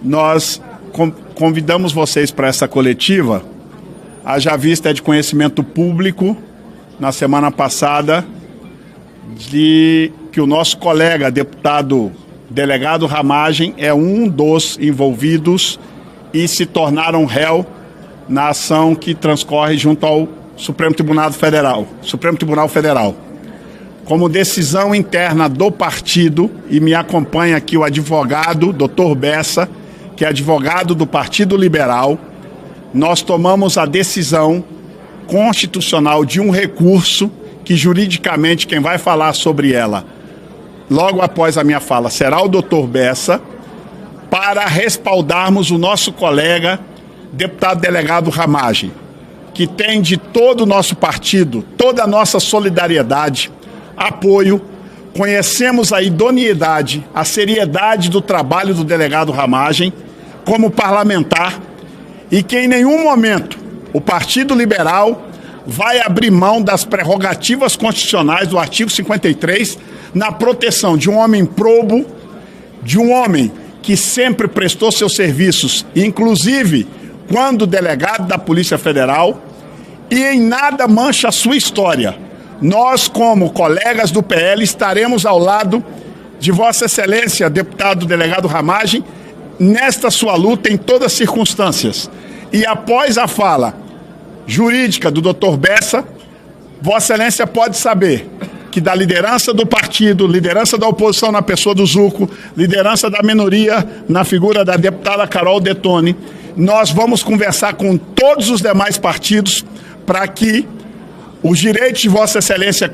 nós convidamos vocês para essa coletiva, haja vista de conhecimento público, na semana passada, de que o nosso colega deputado delegado Ramagem é um dos envolvidos e se tornaram réu na ação que transcorre junto ao Supremo Tribunal Federal. Como decisão interna do partido, e me acompanha aqui o advogado, Dr. Bessa, que é advogado do Partido Liberal, nós tomamos a decisão constitucional de um recurso que juridicamente quem vai falar sobre ela, logo após a minha fala, será o Dr. Bessa, para respaldarmos o nosso colega deputado delegado Ramagem, que tem de todo o nosso partido, toda a nossa solidariedade, apoio. Conhecemos a idoneidade, a seriedade do trabalho do delegado Ramagem como parlamentar e que em nenhum momento o Partido Liberal vai abrir mão das prerrogativas constitucionais do artigo 53 na proteção de um homem probo, de um homem que sempre prestou seus serviços, inclusive quando delegado da Polícia Federal, e em nada mancha a sua história. Nós, como colegas do PL, estaremos ao lado de Vossa Excelência, deputado delegado Ramagem, nesta sua luta em todas as circunstâncias. E após a fala jurídica do Dr. Bessa, Vossa Excelência pode saber que da liderança do partido, liderança da oposição na pessoa do Zucco, liderança da minoria na figura da deputada Carol Detone, nós vamos conversar com todos os demais partidos para que os direitos de Vossa Excelência,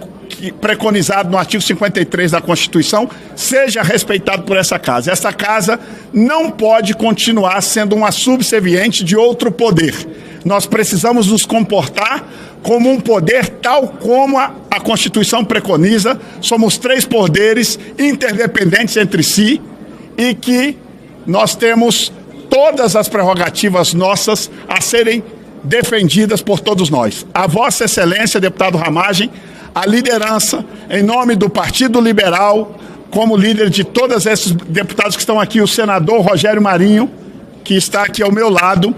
preconizado no artigo 53 da Constituição, seja respeitado por essa casa. Essa casa não pode continuar sendo uma subserviente de outro poder. Nós precisamos nos comportar como um poder tal como a Constituição preconiza. Somos 3 poderes interdependentes entre si e que nós temos todas as prerrogativas nossas a serem defendidas por todos nós. A Vossa Excelência, deputado Ramagem, a liderança, em nome do Partido Liberal, como líder de todos esses deputados que estão aqui, o senador Rogério Marinho, que está aqui ao meu lado,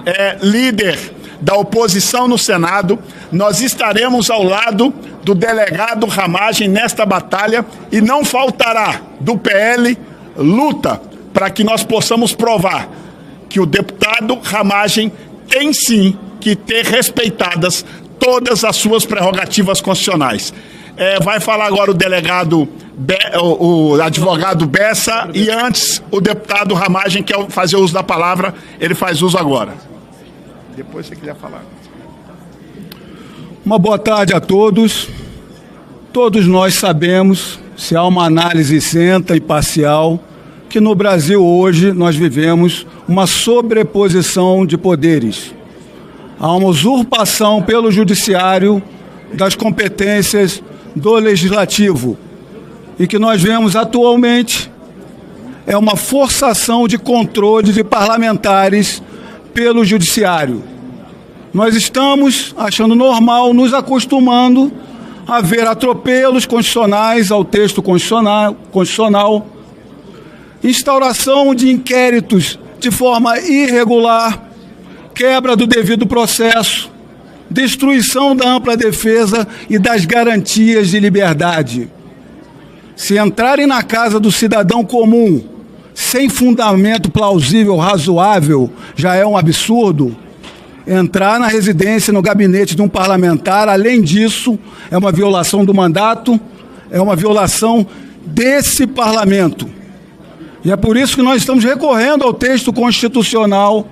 é líder da oposição no Senado, nós estaremos ao lado do delegado Ramagem nesta batalha e não faltará do PL luta para que nós possamos provar que o deputado Ramagem tem sim que ter respeitadas todas as suas prerrogativas constitucionais. Vai falar agora o delegado, o advogado Bessa, e antes o deputado Ramagem quer fazer uso da palavra, ele faz uso agora. Depois você quiser falar. Uma boa tarde a todos. Todos nós sabemos, se há uma análise isenta e parcial, que no Brasil hoje nós vivemos uma sobreposição de poderes. Há uma usurpação pelo judiciário das competências do legislativo. E que nós vemos atualmente é uma forçação de controle de parlamentares pelo judiciário. Nós estamos achando normal, nos acostumando a ver atropelos constitucionais ao texto constitucional, instauração de inquéritos de forma irregular, quebra do devido processo, destruição da ampla defesa e das garantias de liberdade. Se entrarem na casa do cidadão comum sem fundamento plausível, razoável, já é um absurdo. Entrar na residência, no gabinete de um parlamentar, além disso, é uma violação do mandato, é uma violação desse parlamento. E é por isso que nós estamos recorrendo ao texto constitucional,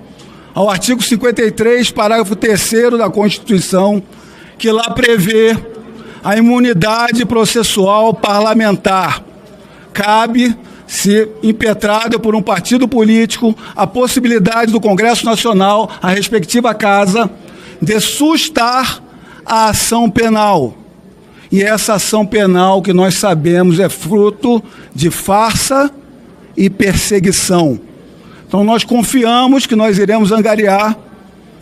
ao artigo 53, parágrafo 3º da Constituição, que lá prevê a imunidade processual parlamentar. Cabe, se impetrada por um partido político, a possibilidade do Congresso Nacional, a respectiva casa, de sustar a ação penal. E essa ação penal, que nós sabemos, é fruto de farsa e perseguição. Então nós confiamos que nós iremos angariar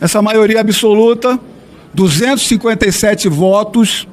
essa maioria absoluta, 257 votos,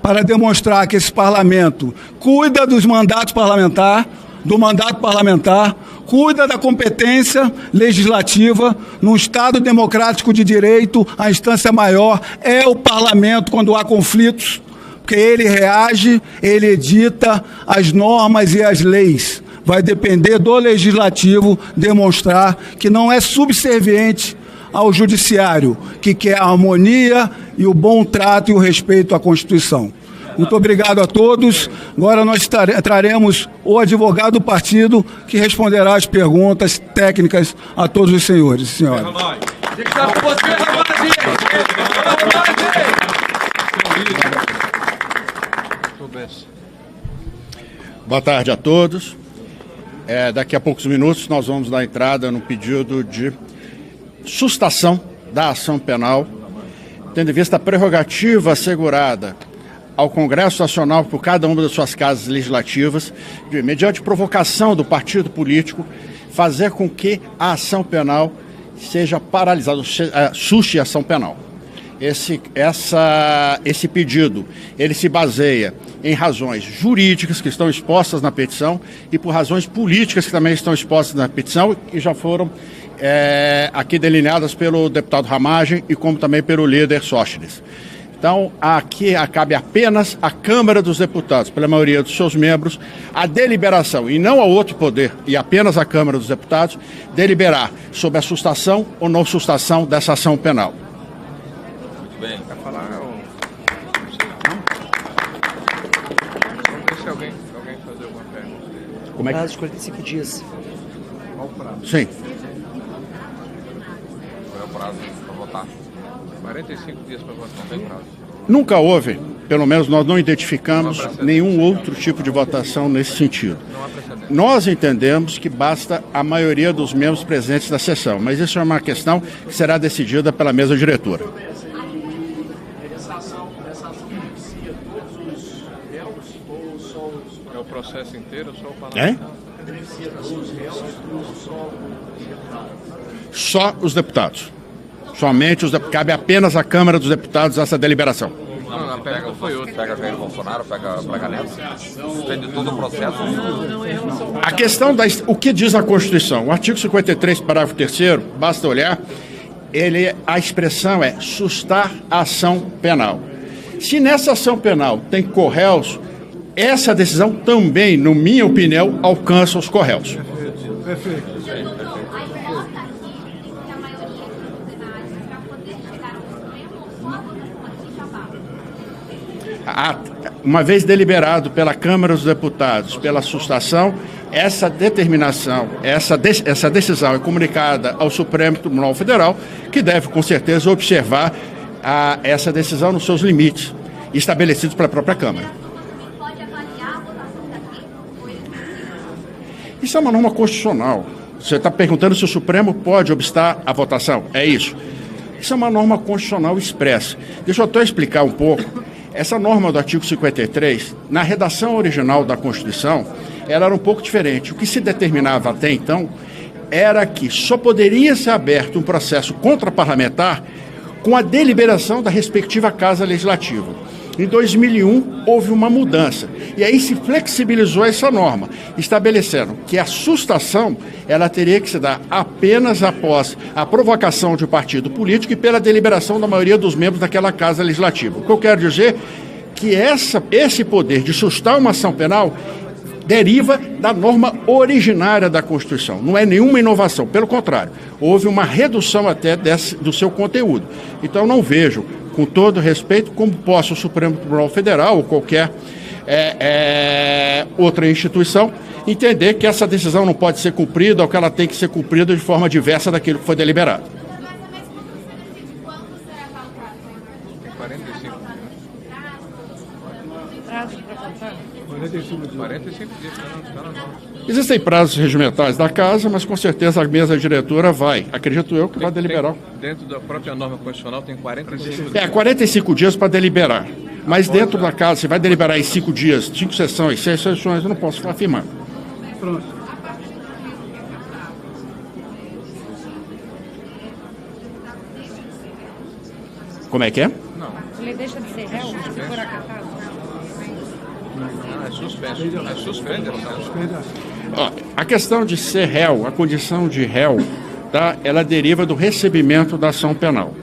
para demonstrar que esse parlamento cuida dos mandatos parlamentares, do mandato parlamentar, cuida da competência legislativa. Num Estado democrático de direito, a instância maior é o parlamento quando há conflitos, porque ele reage, ele edita as normas e as leis. Vai depender do legislativo demonstrar que não é subserviente ao judiciário, que quer a harmonia e o bom trato e o respeito à Constituição. Muito obrigado a todos. Agora nós traremos o advogado do partido que responderá as perguntas técnicas a todos os senhores e senhoras. Boa tarde a todos. Daqui a poucos minutos nós vamos dar entrada no pedido de sustação da ação penal, tendo em vista a prerrogativa assegurada ao Congresso Nacional por cada uma das suas casas legislativas, de, mediante provocação do partido político, fazer com que a ação penal seja paralisada, suste a ação penal. Esse pedido, ele se baseia em razões jurídicas que estão expostas na petição e por razões políticas que também estão expostas na petição e já foram aqui delineadas pelo deputado Ramagem e como também pelo líder Sóstenes. Então, aqui cabe apenas à Câmara dos Deputados, pela maioria dos seus membros, a deliberação, e não a outro poder, e apenas a Câmara dos Deputados, deliberar sobre a sustação ou não sustação dessa ação penal. Muito bem. Quer falar? Vamos ver se alguém fazer alguma pergunta. Como é que... Prazo de 45 dias. Qual o prazo? Sim. Qual é o prazo para votar? 45 dias para votar, não tem prazo. Nunca houve, pelo menos nós não identificamos nenhum outro tipo de votação nesse sentido. Não há precedente. Nós entendemos que basta a maioria dos membros presentes da sessão, mas isso é uma questão que será decidida pela mesa diretora. Essa ação beneficia todos os réus ou só os... É o processo inteiro ou só o parlamentar? Beneficia todos os réus ou só os deputados? Só os deputados. Somente cabe apenas à Câmara dos Deputados essa deliberação. Não, pega foi outro. Pega Jair Bolsonaro, pega Braga Neto. Tem de todo o processo. A questão o que diz a Constituição? O artigo 53, parágrafo 3º, basta olhar, a expressão é sustar a ação penal. Se nessa ação penal tem corréus, essa decisão também, na minha opinião, alcança os corréus. Perfeito. Uma vez deliberado pela Câmara dos Deputados, pela sustação, essa determinação, essa decisão é comunicada ao Supremo Tribunal Federal, que deve, com certeza, observar essa decisão nos seus limites, estabelecidos pela própria Câmara. Isso é uma norma constitucional. Você está perguntando se o Supremo pode obstar a votação. É isso. Isso é uma norma constitucional expressa. Deixa eu até explicar um pouco. Essa norma do artigo 53, na redação original da Constituição, ela era um pouco diferente. O que se determinava até então era que só poderia ser aberto um processo contraparlamentar com a deliberação da respectiva Casa Legislativa. Em 2001, houve uma mudança, e aí se flexibilizou essa norma, estabelecendo que a sustação ela teria que se dar apenas após a provocação de um partido político e pela deliberação da maioria dos membros daquela Casa Legislativa. O que eu quero dizer é que esse poder de sustar uma ação penal deriva da norma originária da Constituição. Não é nenhuma inovação, pelo contrário, houve uma redução até do seu conteúdo. Então, não vejo, com todo respeito, como possa o Supremo Tribunal Federal ou qualquer outra instituição entender que essa decisão não pode ser cumprida ou que ela tem que ser cumprida de forma diversa daquilo que foi deliberado. Tem 45 dias. 45 dias, está na norma. Existem prazos regimentais da Casa, mas com certeza a mesa diretora vai, acredito eu, que vai deliberar. Dentro da própria norma constitucional tem 45 dias. 45 dias para deliberar. Mas dentro da Casa, você vai deliberar em 5 dias, 5 sessões, 6 sessões, eu não posso afirmar. Pronto. Como é que é? Não. Ele deixa de ser réu se for acatado? É suspenso. É suspende. A questão de ser réu, a condição de réu, tá? Ela deriva do recebimento da ação penal.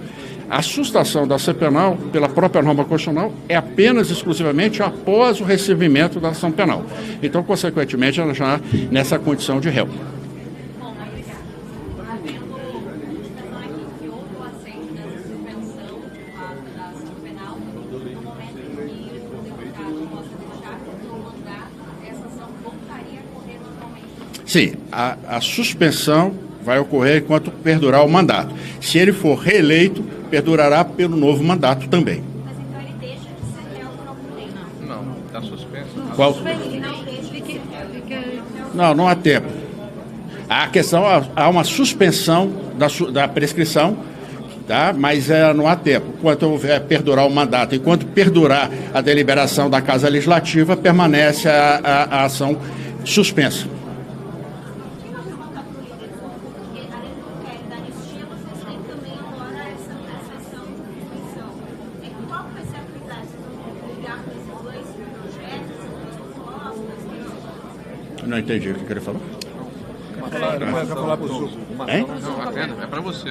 A sustação da ação penal, pela própria norma constitucional, é apenas exclusivamente após o recebimento da ação penal. Então, consequentemente, ela já nessa condição de réu. Sim, a suspensão vai ocorrer enquanto perdurar o mandato. Se ele for reeleito, perdurará pelo novo mandato também. Mas então ele deixa de ser réu por algum tempo? Não, está suspenso. Qual? Não há tempo. A questão, há uma suspensão da prescrição, tá? Mas não há tempo. Enquanto houver perdurar o mandato, enquanto perdurar a deliberação da Casa Legislativa, permanece a ação suspensa. Não entendi o que ele falou. É para você.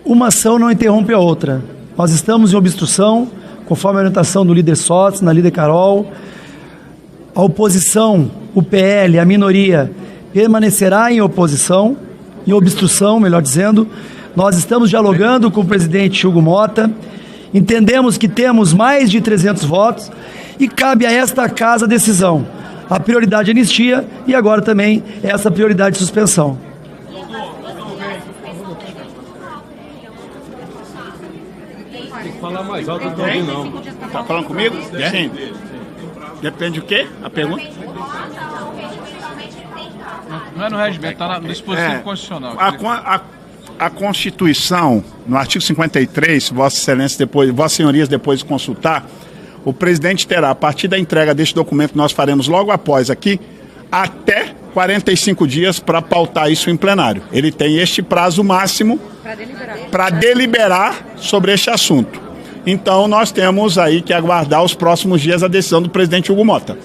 Uma ação não interrompe a outra. Nós estamos em obstrução, conforme a orientação do líder Sots, na líder Carol. A oposição, o PL, a minoria, permanecerá em oposição, em obstrução, melhor dizendo. Nós estamos dialogando com o presidente Hugo Mota. Entendemos que temos mais de 300 votos e cabe a esta casa a decisão. A prioridade é anistia e agora também essa prioridade de suspensão. Tem que falar mais alto do que não. Está falando comigo? Sim. Depende do quê? A pergunta? Não é no regimento, está no dispositivo constitucional. A Constituição, no artigo 53, Vossa Senhorias depois de consultar, o presidente terá, a partir da entrega deste documento que nós faremos logo após aqui, até 45 dias para pautar isso em plenário. Ele tem este prazo máximo para deliberar sobre este assunto. Então, nós temos aí que aguardar os próximos dias a decisão do presidente Hugo Mota.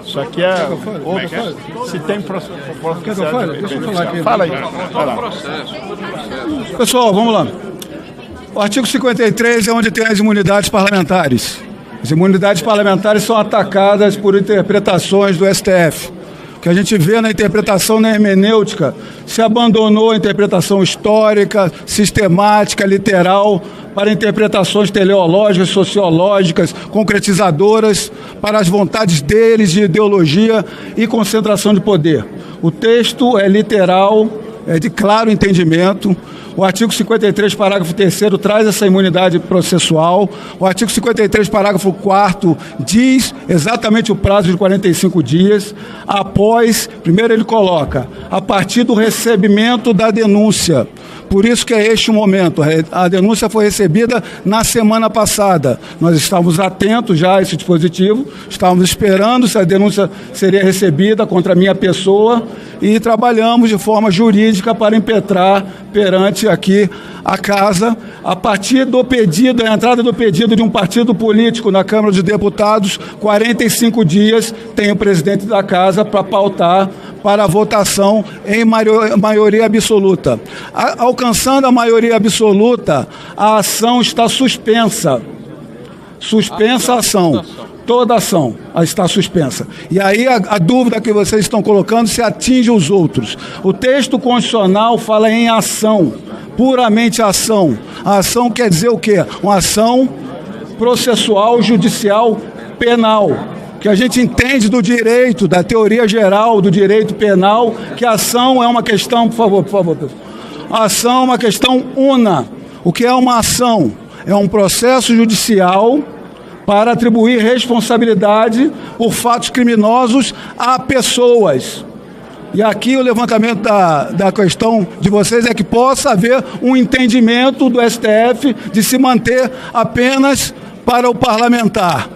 Isso aqui é outra. Se tem processo. Quer que eu fale? Deixa eu falar aqui. Fala aí. Pessoal, vamos lá. O artigo 53 é onde tem as imunidades parlamentares. As imunidades parlamentares são atacadas por interpretações do STF. O que a gente vê na interpretação na hermenêutica, se abandonou a interpretação histórica, sistemática, literal, para interpretações teleológicas, sociológicas, concretizadoras, para as vontades deles de ideologia e concentração de poder. O texto é literal, é de claro entendimento. O artigo 53, parágrafo 3º, traz essa imunidade processual. O artigo 53, parágrafo 4º, diz exatamente o prazo de 45 dias. Após, primeiro ele coloca, a partir do recebimento da denúncia. Por isso que é este o momento. A denúncia foi recebida na semana passada. Nós estávamos atentos já a esse dispositivo, estávamos esperando se a denúncia seria recebida contra a minha pessoa e trabalhamos de forma jurídica para impetrar perante aqui a casa, a partir do pedido, a entrada do pedido de um partido político na Câmara de Deputados, 45 dias tem o presidente da casa para pautar para a votação em maioria absoluta. Alcançando a maioria absoluta, a ação está suspensa. Suspensa a ação. Toda ação está suspensa. E aí a dúvida que vocês estão colocando se atinge os outros. O texto constitucional fala em ação, puramente ação. A ação quer dizer o quê? Uma ação processual, judicial, penal. Que a gente entende do direito, da teoria geral do direito penal, que a ação é uma questão, por favor, pessoal. A ação é uma questão una. O que é uma ação? É um processo judicial para atribuir responsabilidade por fatos criminosos a pessoas. E aqui o levantamento da questão de vocês é que possa haver um entendimento do STF de se manter apenas para o parlamentar.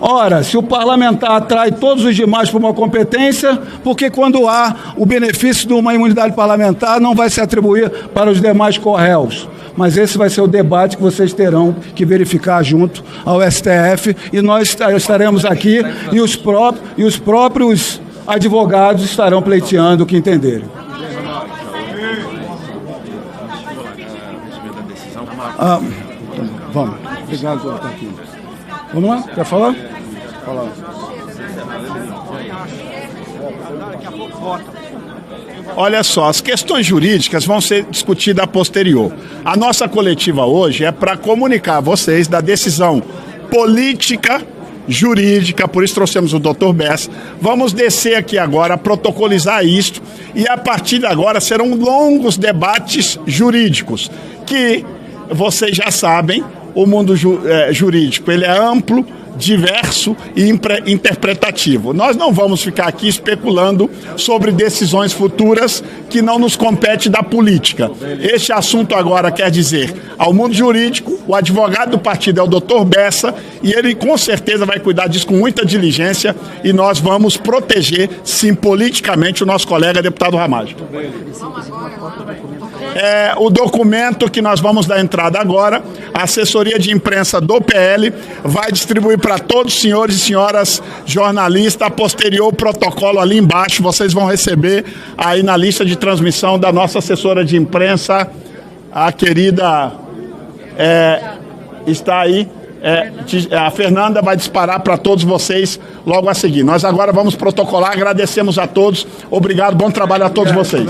Ora, se o parlamentar atrai todos os demais para uma competência, porque quando há o benefício de uma imunidade parlamentar não vai se atribuir para os demais corréus? Mas esse vai ser o debate que vocês terão que verificar junto ao STF, e nós estaremos aqui e os próprios advogados estarão pleiteando o que entenderem. Vamos. Obrigado, tá aqui. Vamos lá? Quer falar? Fala. Olha só, as questões jurídicas vão ser discutidas a posterior. A nossa coletiva hoje é para comunicar a vocês da decisão política, jurídica, por isso trouxemos o Dr. Bessa. Vamos descer aqui agora, protocolizar isto, e a partir de agora serão longos debates jurídicos, que vocês já sabem, o mundo jurídico ele é amplo, diverso e interpretativo. Nós não vamos ficar aqui especulando sobre decisões futuras que não nos compete da política. Este assunto agora quer dizer ao mundo jurídico, o advogado do partido é o Dr. Bessa, e ele com certeza vai cuidar disso com muita diligência, e nós vamos proteger, sim, politicamente o nosso colega deputado Ramagem. O documento que nós vamos dar entrada agora, a assessoria de imprensa do PL vai distribuir para todos os senhores e senhoras jornalistas. A posterior, o protocolo ali embaixo, vocês vão receber aí na lista de transmissão da nossa assessora de imprensa, a querida está aí, a Fernanda vai disparar para todos vocês logo a seguir. Nós agora vamos protocolar, agradecemos a todos, obrigado, bom trabalho a todos vocês.